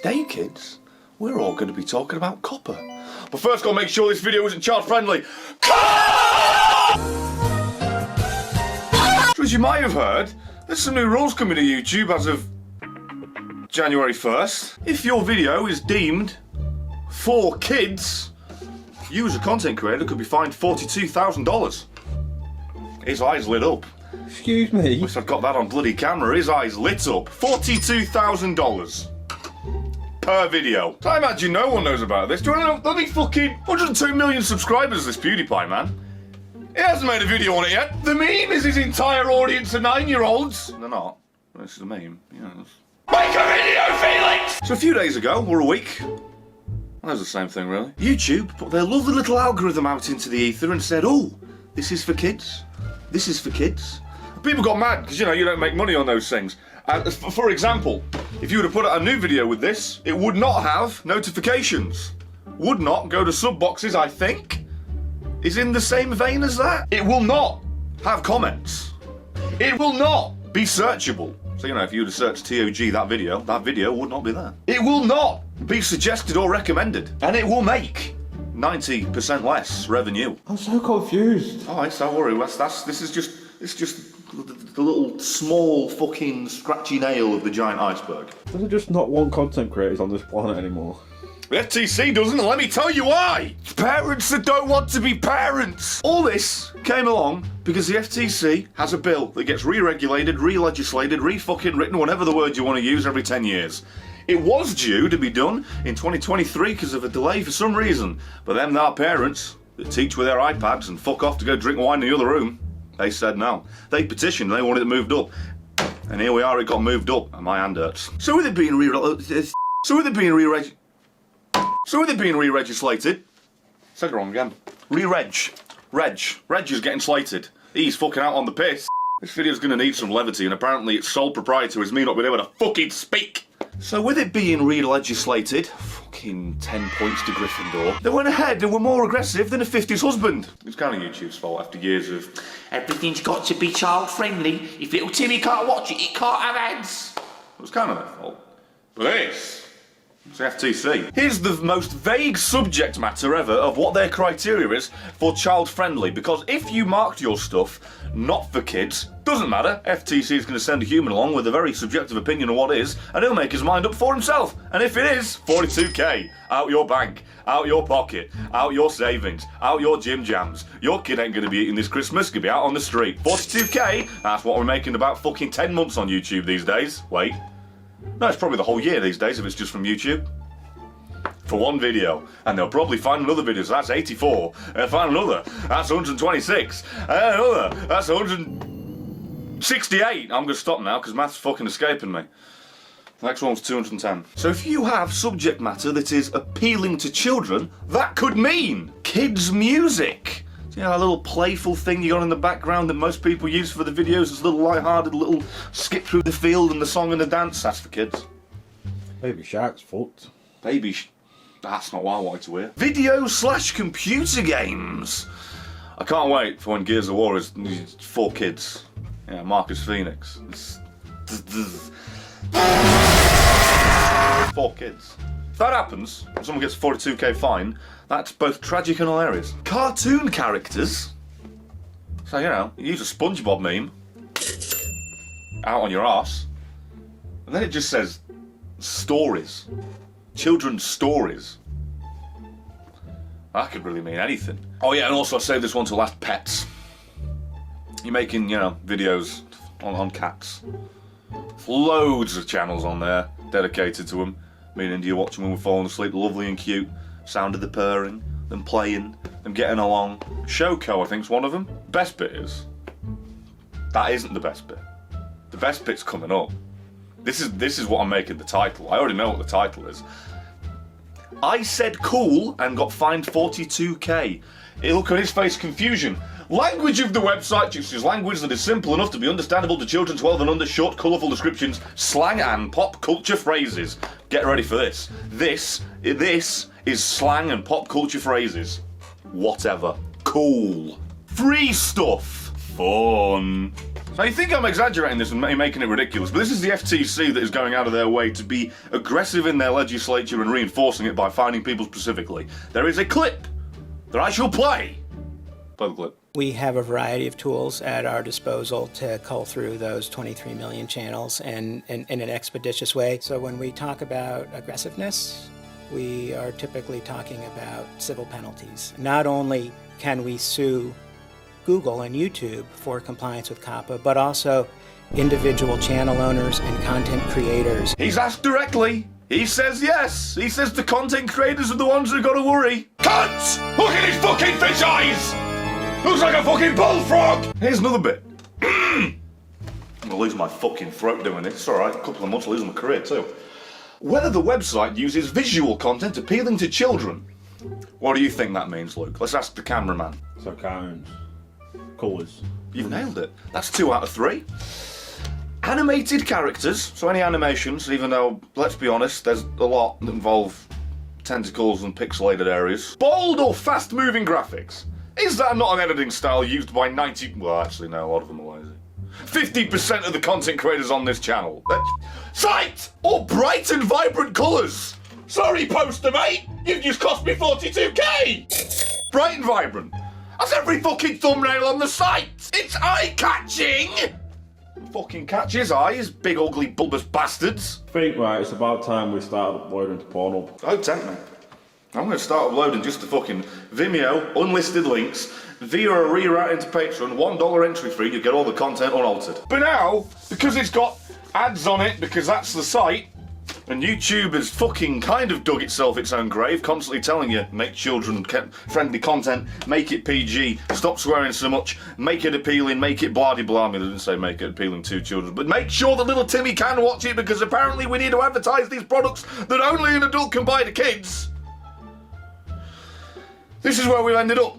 Today, kids, we're all going to be talking about COPPA. But first, gotta make sure this video isn't child-friendly. So as you might have heard, there's some new rules coming to YouTube as of January 1st. If your video is deemed for kids, you as a content creator could be fined $42,000. His eyes lit up. Excuse me? Wish I'd got that on bloody camera. His eyes lit up. $42,000 per video. So I imagine no one knows about this. Do you want to know? There'll be fucking 102 million subscribers, this PewDiePie man. He hasn't made a video on it yet. The meme is his entire audience of 9-year-olds. They're not. This is a meme. Yes. Make a video, Felix! So a few days ago, or a week, that was the same thing really, YouTube put their lovely little algorithm out into the ether and said, oh, this is for kids. This is for kids. People got mad because, you know, you don't make money on those things. For example, if you were to put out a new video with this, it would not have notifications. Would not go to sub boxes, I think. Is in the same vein as that. It will not have comments. It will not be searchable. So, you know, if you were to search TOG that video would not be there. It will not be suggested or recommended. And it will make 90% less revenue. I'm so confused. Alright, so don't worry, this is just the little small fucking scratchy nail of the giant iceberg. Does it just not want content creators on this planet anymore? The FTC doesn't, and let me tell you why! It's parents that don't want to be parents! All this came along because the FTC has a bill that gets re-regulated, re-legislated, re-fucking written, whatever the word you want to use, every 10 years. It was due to be done in 2023 because of a delay for some reason, but them there parents that teach with their iPads and fuck off to go drink wine in the other room, they said no. They petitioned, they wanted it moved up. And here we are, it got moved up, and my hand hurts. So with it being re-legislated, said it wrong again. Reg is getting slated. He's fucking out on the piss. This video's gonna need some levity, and apparently its sole proprietor is me not being able to fucking speak. So with it being re-legislated, fucking 10 points to Gryffindor, they went ahead and were more aggressive than a 50s husband. It's kind of YouTube's fault after years of everything's got to be child-friendly. If little Timmy can't watch it, it can't have ads. It was kind of their fault. But this, it's the FTC. Here's the most vague subject matter ever of what their criteria is for child-friendly, because if you marked your stuff not for kids, doesn't matter, FTC is going to send a human along with a very subjective opinion of what it is, and he'll make his mind up for himself. And if it is, 42k, out your bank, out your pocket, out your savings, out your gym jams. Your kid ain't going to be eating this Christmas, going to be out on the street. 42k, that's what we're making about fucking 10 months on YouTube these days. Wait. No, it's probably the whole year these days if it's just from YouTube. For one video, and they'll probably find another video, so that's 84. They'll find another, that's 126. And another, that's 168. I'm gonna stop now because math's fucking escaping me. The next one was 210. So if you have subject matter that is appealing to children, that could mean kids' music. So, you know, a little playful thing you got in the background that most people use for the videos, this little light-hearted little skip through the field and the song and the dance, that's for kids. Baby Shark's fucked. That's not what I wanted to hear. Video/computer games. I can't wait for when Gears of War is 4 kids. Yeah, Marcus Phoenix. 4 kids. If that happens, and someone gets a 42k fine, that's both tragic and hilarious. Cartoon characters. So, you know, you use a SpongeBob meme out on your arse, and then it just says stories. Children's stories. That could really mean anything. Oh yeah, and also I saved this one to last, pets. You're making, you know, videos on cats. There's loads of channels on there dedicated to them. Meaning, do you watch them when we're falling asleep? Lovely and cute. Sound of the purring, them playing, them getting along. Shoko, I think, is one of them. Best bit is, that isn't the best bit. The best bit's coming up. This is what I'm making the title. I already know what the title is. I said cool and got fined 42k. Look on his face, confusion. Language of the website chooses language that is simple enough to be understandable to children 12 and under, short, colourful descriptions, slang and pop culture phrases. Get ready for this. This is slang and pop culture phrases. Whatever. Cool. Free stuff. Fun. Now you think I'm exaggerating this and making it ridiculous, but this is the FTC that is going out of their way to be aggressive in their legislature and reinforcing it by fining people specifically. There is a clip that I shall play. Play the clip. We have a variety of tools at our disposal to cull through those 23 million channels and in an expeditious way. So when we talk about aggressiveness, we are typically talking about civil penalties. Not only can we sue Google and YouTube for compliance with COPPA, but also individual channel owners and content creators. He's asked directly. He says yes. He says the content creators are the ones who've got to worry. Cunt! Look at his fucking fish eyes! Looks like a fucking bullfrog! Here's another bit. I'm gonna lose my fucking throat doing this. It's alright, a couple of months I'll lose my career too. Whether the website uses visual content appealing to children. What do you think that means, Luke? Let's ask the cameraman. So cartoons. Colours. You've nailed it. That's 2 out of 3. Animated characters, so any animations, even though, let's be honest, there's a lot that involve tentacles and pixelated areas. Bold or fast-moving graphics. Is that not an editing style used by 90... Well, actually, no, a lot of them are lazy. 50% of the content creators on this channel. Sight! Or bright and vibrant colours. Sorry, poster mate, you've just cost me 42k! Bright and vibrant. That's every fucking thumbnail on the site! It's eye-catching! Fucking catch his eyes, big ugly bulbous bastards. I think, right, it's about time we started uploading to Pornhub. Oh, tempt me. I'm going to start uploading just the fucking Vimeo, unlisted links, via a reroute into Patreon, $1 entry fee, you get all the content unaltered. But now, because it's got ads on it, because that's the site, and YouTube has fucking kind of dug itself its own grave, constantly telling you, make children-friendly content, make it PG, stop swearing so much, make it appealing, make it blah-de-blah. I mean, they didn't say make it appealing to children, but make sure that little Timmy can watch it, because apparently we need to advertise these products that only an adult can buy to kids. This is where we've ended up.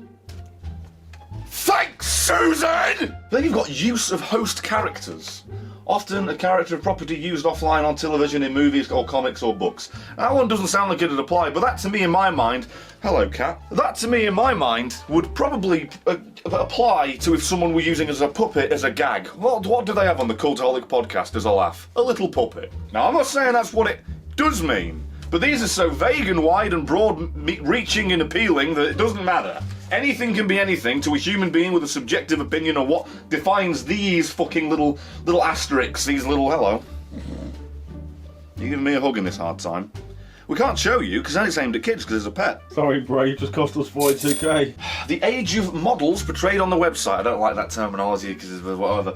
Thanks, Susan! Then you've got use of host characters. Often a character of property used offline on television, in movies or comics or books. That one doesn't sound like it'd apply, but that to me in my mind, hello cat, that to me in my mind would probably apply to if someone were using as a puppet as a gag. What do they have on the Cultaholic podcast as a laugh? A little puppet. Now I'm not saying that's what it does mean, but these are so vague and wide and broad reaching and appealing that it doesn't matter. Anything can be anything to a human being with a subjective opinion on what defines these fucking little asterisks, these little hello. You're giving me a hug in this hard time. We can't show you because then it's aimed at kids because it's a pet. Sorry, bro, you just cost us 42k. The age of models portrayed on the website. I don't like that terminology because it's whatever.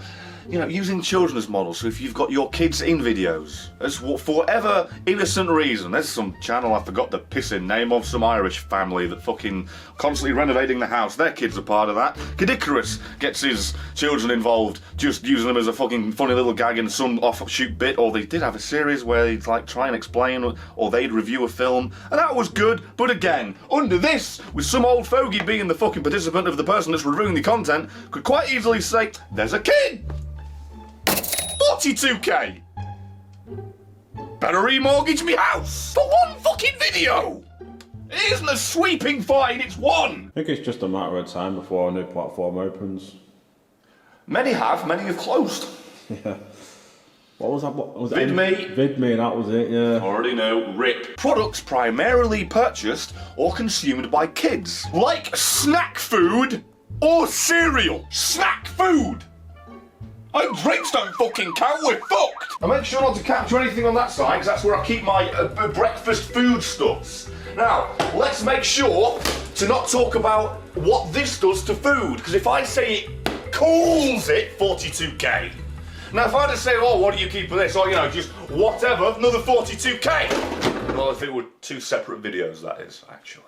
You know, using children as models. So if you've got your kids in videos, as for whatever innocent reason, there's some channel I forgot the pissing name of, some Irish family that fucking constantly renovating the house. Their kids are part of that. Kadikarus gets his children involved, just using them as a fucking funny little gag in some offshoot bit. Or they did have a series where they'd like try and explain, or they'd review a film, and that was good. But again, under this, with some old fogey being the fucking participant of the person that's reviewing the content, could quite easily say, "There's a kid." 42k! Better remortgage me house for one fucking video! It isn't a sweeping fine, it's one! I think it's just a matter of time before a new platform opens. Many have closed. Yeah. What was that? What was VidMe. VidMe, that was it, yeah. Already know, RIP. Products primarily purchased or consumed by kids. Like snack food or cereal. Snack food! Oh, drinks don't fucking count, we're fucked! I make sure not to capture anything on that side, because that's where I keep my breakfast foodstuffs. Now, let's make sure to not talk about what this does to food, because if I say it calls it 42k, now if I just say, oh, what do you keep for this, or, you know, just whatever, another 42k. Well, if it were 2 separate videos, that is, actually.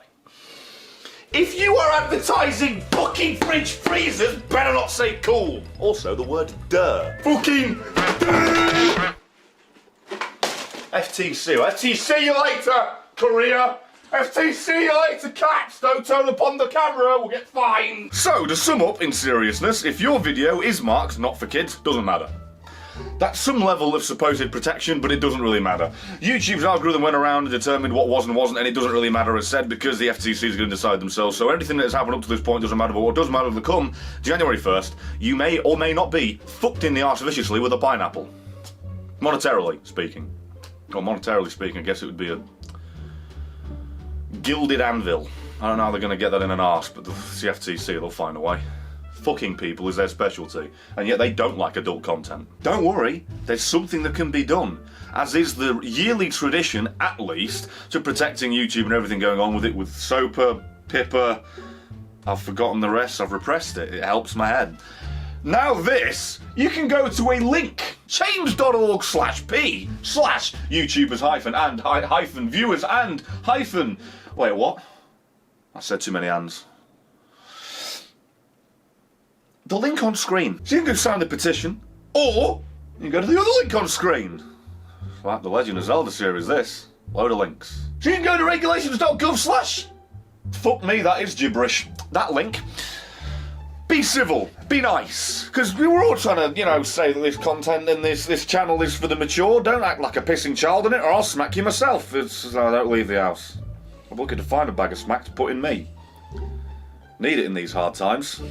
If you are advertising fucking fridge freezers, better not say cool. Also, the word duh. Fucking duh. FTC. FTC you later, Korea. FTC you later, cats. Don't turn up on the camera, we'll get fined. So, to sum up in seriousness, if your video is marked not for kids, doesn't matter. That's some level of supposed protection, but it doesn't really matter. YouTube's algorithm went around and determined what was and wasn't, and it doesn't really matter, as said, because the FTC is going to decide themselves. So anything that has happened up to this point doesn't matter, but what does matter will come January 1st, you may or may not be fucked in the arse viciously with a pineapple. Monetarily speaking. Or monetarily speaking, I guess it would be a gilded anvil. I don't know how they're going to get that in an arse, but it's the FTC, they'll find a way. Fucking people is their specialty, and yet they don't like adult content. Don't worry, there's something that can be done, as is the yearly tradition, at least, to protecting YouTube and everything going on with it, with COPPA, PIPA, I've forgotten the rest, I've repressed it, it helps my head. Now this, you can go to a link, change.org/p/YouTubers and viewers and wait, what? I said too many ands. The link on screen. So you can go sign the petition, or you can go to the other link on screen. It's like the Legend of Zelda series, this. Load of links. So you can go to regulations.gov/ fuck me, that is gibberish. That link. Be civil, be nice, because we were all trying to, say that this content and this channel is for the mature. Don't act like a pissing child in it, or I'll smack you myself. I don't leave the house. I'm looking to find a bag of smack to put in me. Need it in these hard times.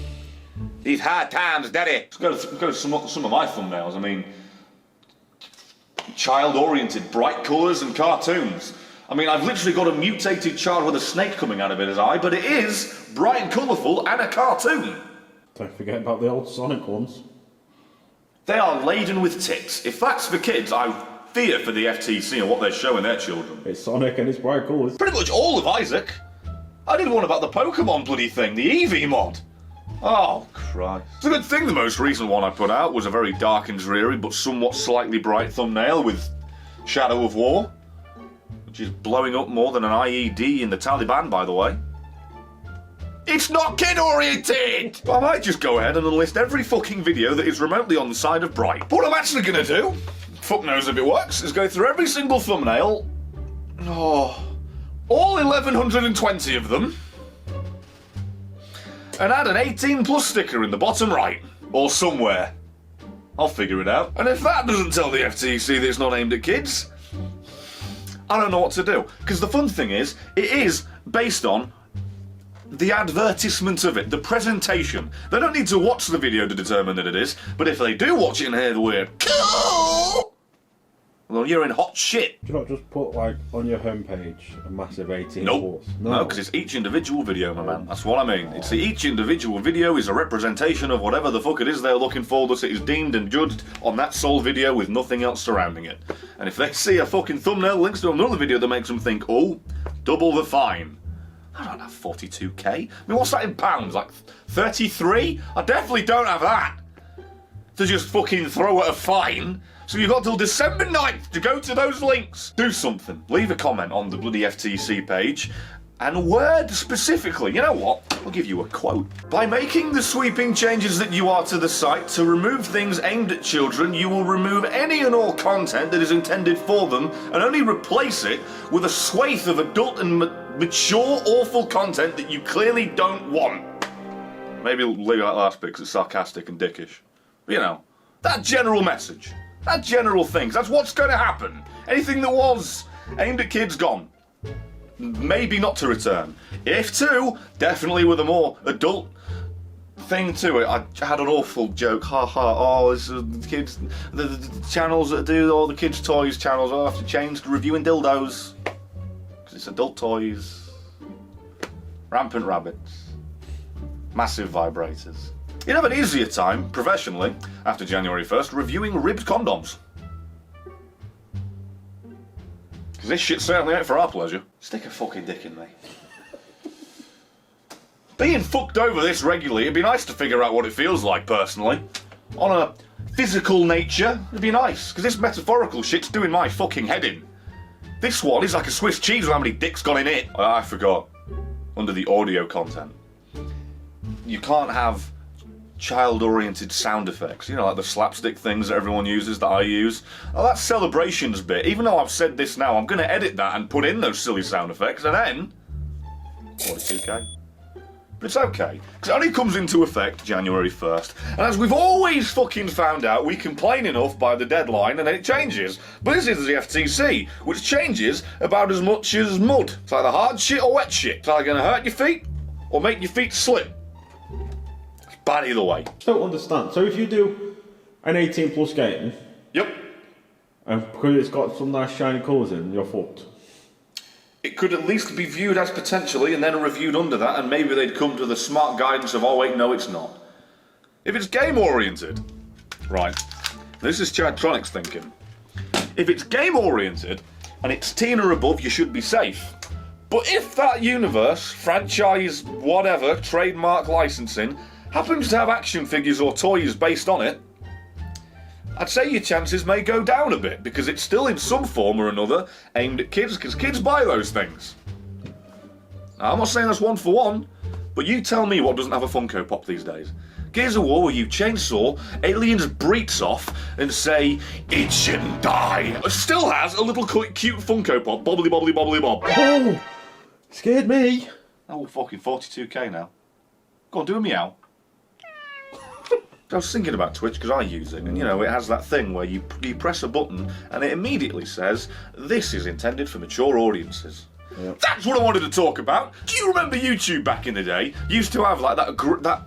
These hard times, daddy. Let's go to some of my thumbnails. I mean, child-oriented, bright colours and cartoons. I mean, I've literally got a mutated child with a snake coming out of his eye, but it is bright and colourful and a cartoon. Don't forget about the old Sonic ones. They are laden with tits. If that's for kids, I fear for the FTC and what they're showing their children. It's Sonic and it's bright colours. Pretty much all of Isaac. I did one about the Pokemon bloody thing, the Eevee mod. Oh, Christ. It's a good thing the most recent one I put out was a very dark and dreary but somewhat slightly bright thumbnail with Shadow of War, which is blowing up more than an IED in the Taliban, by the way. It's not kid-oriented! I might just go ahead and enlist every fucking video that is remotely on the side of bright. But what I'm actually gonna do, fuck knows if it works, is go through every single thumbnail, all 1120 of them, and add an 18+ sticker in the bottom right, or somewhere. I'll figure it out. And if that doesn't tell the FTC that it's not aimed at kids, I don't know what to do. Because the fun thing is, it is based on the advertisement of it, the presentation. They don't need to watch the video to determine that it is, but if they do watch it and hear the word cool, well, you're in hot shit. Do you not just put, on your homepage, a massive 18+? Nope. No, because it's each individual video, my man. That's what I mean. It's each individual video is a representation of whatever the fuck it is they're looking for, thus it is deemed and judged on that sole video with nothing else surrounding it. And if they see a fucking thumbnail links to another video that makes them think, oh, double the fine. I don't have 42k. I mean, what's that in pounds? Like 33? I definitely don't have that. To just fucking throw at a fine. So you've got till December 9th to go to those links. Do something. Leave a comment on the bloody FTC page. And word specifically, you know what? I'll give you a quote. By making the sweeping changes that you are to the site to remove things aimed at children, you will remove any and all content that is intended for them and only replace it with a swathe of adult and mature, awful content that you clearly don't want. Maybe leave that last bit because it's sarcastic and dickish. But, that general message. That general thing. That's what's going to happen. Anything that was aimed at kids, gone. Maybe not to return. If to, definitely with a more adult thing to it. I had an awful joke. Ha ha. Oh, it's the kids, the channels that do all the kids' toys channels. I'll have to change to reviewing dildos. Because it's adult toys. Rampant rabbits. Massive vibrators. You'd have an easier time, professionally, after January 1st, reviewing ribbed condoms. Because this shit certainly ain't for our pleasure. Stick a fucking dick in me. Being fucked over this regularly, it'd be nice to figure out what it feels like, personally. On a physical nature, it'd be nice, because this metaphorical shit's doing my fucking head in. This one is like a Swiss cheese with how many dicks gone in it. I forgot. Under the audio content. You can't have child-oriented sound effects, like the slapstick things that everyone uses, that I use. Oh, that celebrations bit, even though I've said this now, I'm going to edit that and put in those silly sound effects, and then 42k. But it's okay, because it only comes into effect January 1st. And as we've always fucking found out, we complain enough by the deadline and then it changes. But this is the FTC, which changes about as much as mud. It's either hard shit or wet shit. It's either going to hurt your feet or make your feet slip. It's bad either way. I don't understand. So if you do an 18 plus game, Yep. and because it's got some nice shiny colours in, you're fucked. It could at least be viewed as potentially and then reviewed under that, and maybe they'd come to the smart guidance of, oh wait, no it's not. If it's game oriented, right, this is Chadtronics thinking. If it's game oriented and it's teen or above, you should be safe. But if that universe, franchise, whatever, trademark licensing, happens to have action figures or toys based on it, I'd say your chances may go down a bit, because it's still in some form or another aimed at kids, because kids buy those things. Now, I'm not saying that's one for one, but you tell me what doesn't have a Funko Pop these days. Gears of War, where you chainsaw aliens' breeks off and say, it shouldn't die. It still has a little cute Funko Pop, bobbly bobbly bobbly bob. Oh! Scared me! Oh, fucking 42k now. Go on, do a meow. I was thinking about Twitch because I use it, and you know, it has that thing where you press a button and it immediately says, this is intended for mature audiences. Yep. That's what I wanted to talk about. Do you remember YouTube back in the day? Used to have like that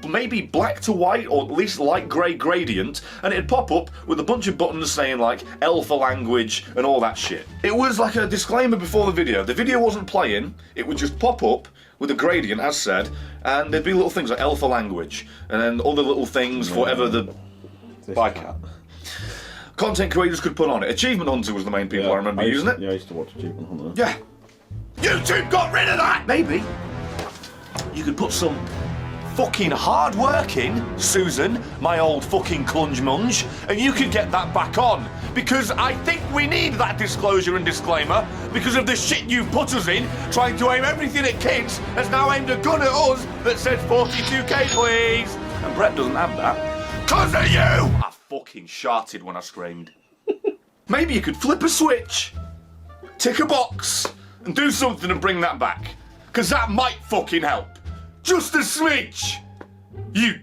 maybe black to white or at least light grey gradient, and it'd pop up with a bunch of buttons saying like alpha language and all that shit. It was like a disclaimer before the video. The video wasn't playing, it would just pop up with a gradient as said, and there'd be little things like alpha language and then other little things for whatever the bycat content creators could put on it. Achievement Hunter was the main people I remember using it. Yeah, I used to watch Achievement Hunter. Yeah. YouTube got rid of that! Maybe you could put some fucking hard-working Susan, my old fucking clunge munge, and you could get that back on. Because I think we need that disclosure and disclaimer because of the shit you've put us in, trying to aim everything at kids has now aimed a gun at us that said 42k please. And Brett doesn't have that. 'Cause of you! I fucking sharted when I screamed. Maybe you could flip a switch, tick a box, and do something and bring that back. 'Cause that might fucking help. Just a smidge! You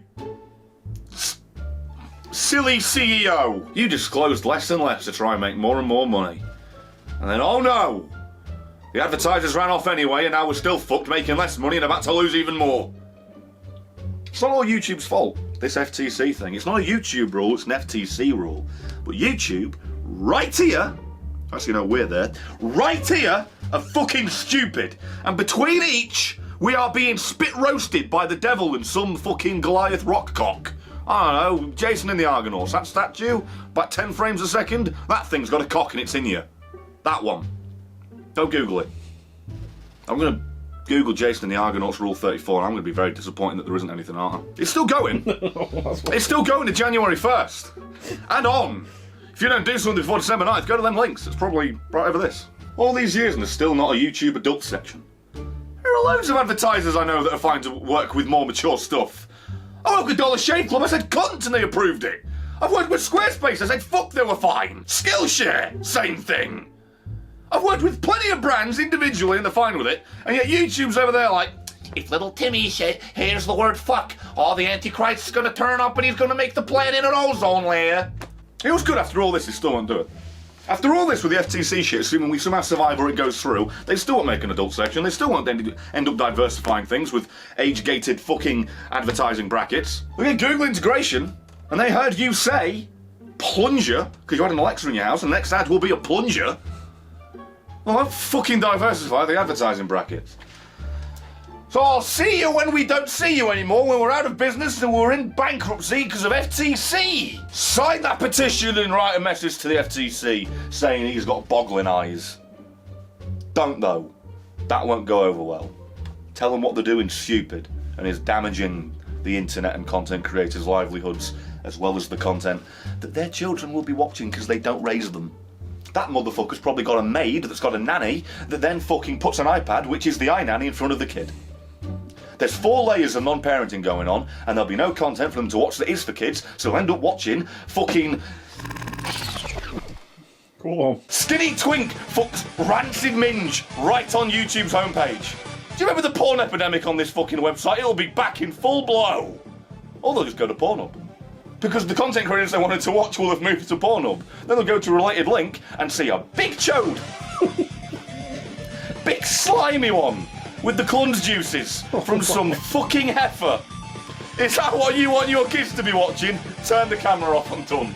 silly CEO! You disclosed less and less to try and make more and more money. And then, oh no! The advertisers ran off anyway, and now we're still fucked making less money and about to lose even more. It's not all YouTube's fault, this FTC thing. It's not a YouTube rule, it's an FTC rule. But YouTube, right here, actually no, we're there, right here, are fucking stupid. And between each, we are being spit roasted by the devil and some fucking Goliath rock cock. I don't know, Jason in the Argonauts, that statue, about 10 frames a second, that thing's got a cock and it's in you. That one. Don't Google it. I'm gonna Google Jason in the Argonauts Rule 34 and I'm gonna be very disappointed that there isn't anything, aren't I? It's still going. It's still going to January 1st. And on. If you don't do something before December 9th, go to them links. It's probably right over this. All these years and there's still not a YouTube adult section. There are loads of advertisers I know that are fine to work with more mature stuff. I worked with Dollar Shave Club, I said cunt and they approved it. I've worked with Squarespace, I said fuck, they were fine. Skillshare, same thing. I've worked with plenty of brands individually and they're fine with it, and yet YouTube's over there like, if little Timmy hears the word fuck, oh, the Antichrist is gonna turn up and he's gonna make the planet an ozone layer. It was good after all this, he still won't do it. After all this with the FTC shit, assuming we somehow survive or it goes through, they still won't make an adult section, they still won't end up diversifying things with age-gated fucking advertising brackets. Look at Google integration, and they heard you say plunger, because you had an Alexa in your house, and the next ad will be a plunger. Well, don't fucking diversify the advertising brackets. So I'll see you when we don't see you anymore, when we're out of business and we're in bankruptcy because of FTC. Sign that petition and write a message to the FTC saying he's got boggling eyes. Don't though. That won't go over well. Tell them what they're doing stupid and is damaging the internet and content creators' livelihoods as well as the content that their children will be watching because they don't raise them. That motherfucker's probably got a maid that's got a nanny that then fucking puts an iPad, which is the iNanny, in front of the kid. There's 4 layers of non-parenting going on, and there'll be no content for them to watch that is for kids, so they'll end up watching fucking... Go on. Skinny twink fucks rancid minge right on YouTube's homepage. Do you remember the porn epidemic on this fucking website? It'll be back in full blow. Or they'll just go to Pornhub. Because the content creators they wanted to watch will have moved to Pornhub. Then they'll go to a related link and see a big chode. Big slimy one. With the cluns juices from some fucking heifer. Is that what you want your kids to be watching? Turn the camera off, I'm done.